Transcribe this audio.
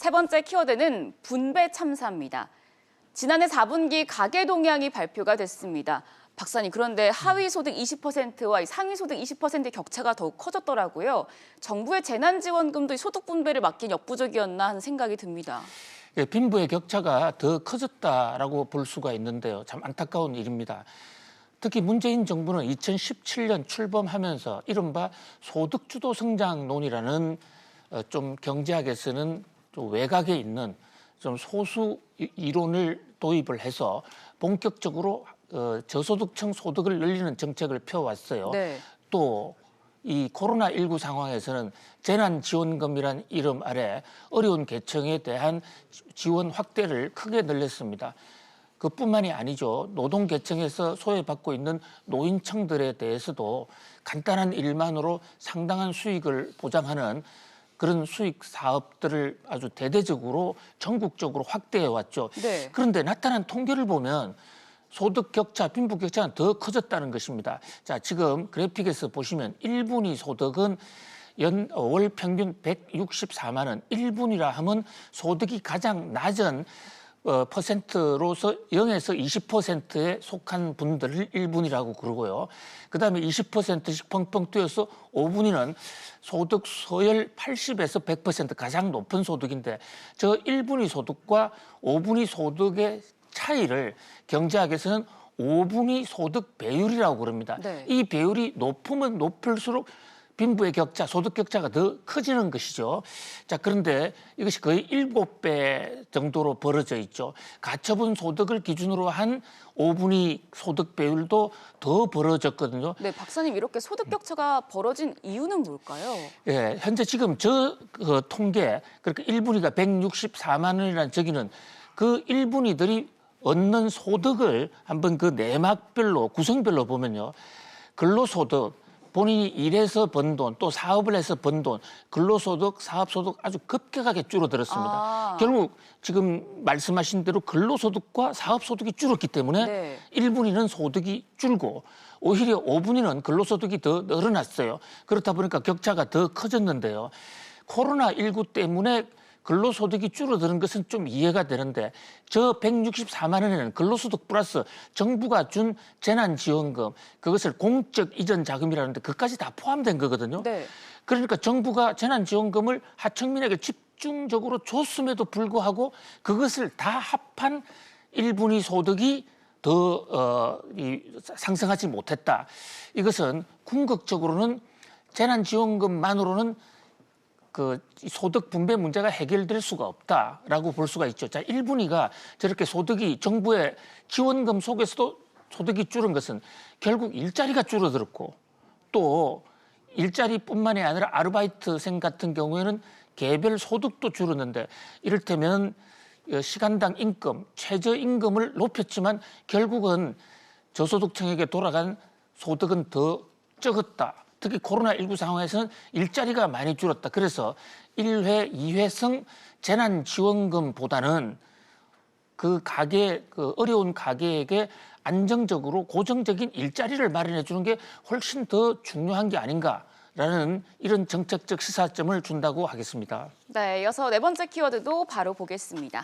세 번째 키워드는 분배 참사입니다. 지난해 4분기 가계 동향이 발표가 됐습니다. 박사님, 그런데 하위 소득 20%와 상위 소득 20%의 격차가 더욱 커졌더라고요. 정부의 재난지원금도 소득 분배를 막긴 역부족이었나 하는 생각이 듭니다. 예, 빈부의 격차가 더 커졌다라고 볼 수가 있는데요. 참 안타까운 일입니다. 특히 문재인 정부는 2017년 출범하면서 이른바 소득주도 성장론이라는 좀 경제학에서는 좀 외곽에 있는 좀 소수 이론을 도입을 해서 본격적으로 저소득층 소득을 늘리는 정책을 펴왔어요. 네. 또 이 코로나19 상황에서는 재난지원금이란 이름 아래 어려운 계층에 대한 지원 확대를 크게 늘렸습니다. 그뿐만이 아니죠. 노동계층에서 소외받고 있는 노인층들에 대해서도 간단한 일만으로 상당한 수익을 보장하는 그런 수익 사업들을 아주 대대적으로 전국적으로 확대해 왔죠. 네. 그런데 나타난 통계를 보면 소득 격차, 빈부 격차가 더 커졌다는 것입니다. 자, 지금 그래픽에서 보시면 1분위 소득은 월 평균 164만 원, 1분위라 하면 소득이 가장 낮은 퍼센트로서 0에서 20%에 속한 분들을 1분위라고 그러고요. 그다음에 20%씩 펑펑 뛰어서 5분위는 소득 서열 80에서 100% 가장 높은 소득인데 저 1분위 소득과 5분위 소득의 차이를 경제학에서는 5분위 소득 배율이라고 그럽니다. 네. 이 배율이 높으면 높을수록 빈부의 격차, 소득 격차가 더 커지는 것이죠. 자, 그런데 이것이 거의 7배 정도로 벌어져 있죠. 가처분 소득을 기준으로 한 5분위 소득 배율도 더 벌어졌거든요. 네, 박사님, 이렇게 소득 격차가 벌어진 이유는 뭘까요? 예, 현재 지금 그 통계, 그러니까 1분위가 164만 원이라는 저기는 그 1분위들이 얻는 소득을 한번 그 내막별로 구성별로 보면요. 근로소득, 본인이 일해서 번 돈, 또 사업을 해서 번 돈, 근로소득, 사업소득 아주 급격하게 줄어들었습니다. 결국 지금 말씀하신 대로 근로소득과 사업소득이 줄었기 때문에 네. 1분위는 소득이 줄고 오히려 5분위는 근로소득이 더 늘어났어요. 그렇다 보니까 격차가 더 커졌는데요. 코로나19 때문에 근로소득이 줄어드는 것은 좀 이해가 되는데 저 164만 원에는 근로소득 플러스 정부가 준 재난지원금 그것을 공적 이전 자금이라는데 그것까지 다 포함된 거거든요. 네. 그러니까 정부가 재난지원금을 하청민에게 집중적으로 줬음에도 불구하고 그것을 다 합한 1분위 소득이 더 상승하지 못했다. 이것은 궁극적으로는 재난지원금만으로는 그 소득 분배 문제가 해결될 수가 없다라고 볼 수가 있죠. 자, 1분위가 저렇게 소득이 정부의 지원금 속에서도 소득이 줄은 것은 결국 일자리가 줄어들었고 또 일자리뿐만이 아니라 아르바이트생 같은 경우에는 개별 소득도 줄었는데 이를테면 시간당 임금, 최저임금을 높였지만 결국은 저소득층에게 돌아간 소득은 더 적었다. 특히 코로나19 상황에서는 일자리가 많이 줄었다. 그래서 1회, 2회성 재난지원금보다는 그 어려운 가게에게 안정적으로 고정적인 일자리를 마련해 주는 게 훨씬 더 중요한 게 아닌가라는 이런 정책적 시사점을 준다고 하겠습니다. 네, 이어서 네 번째 키워드도 바로 보겠습니다.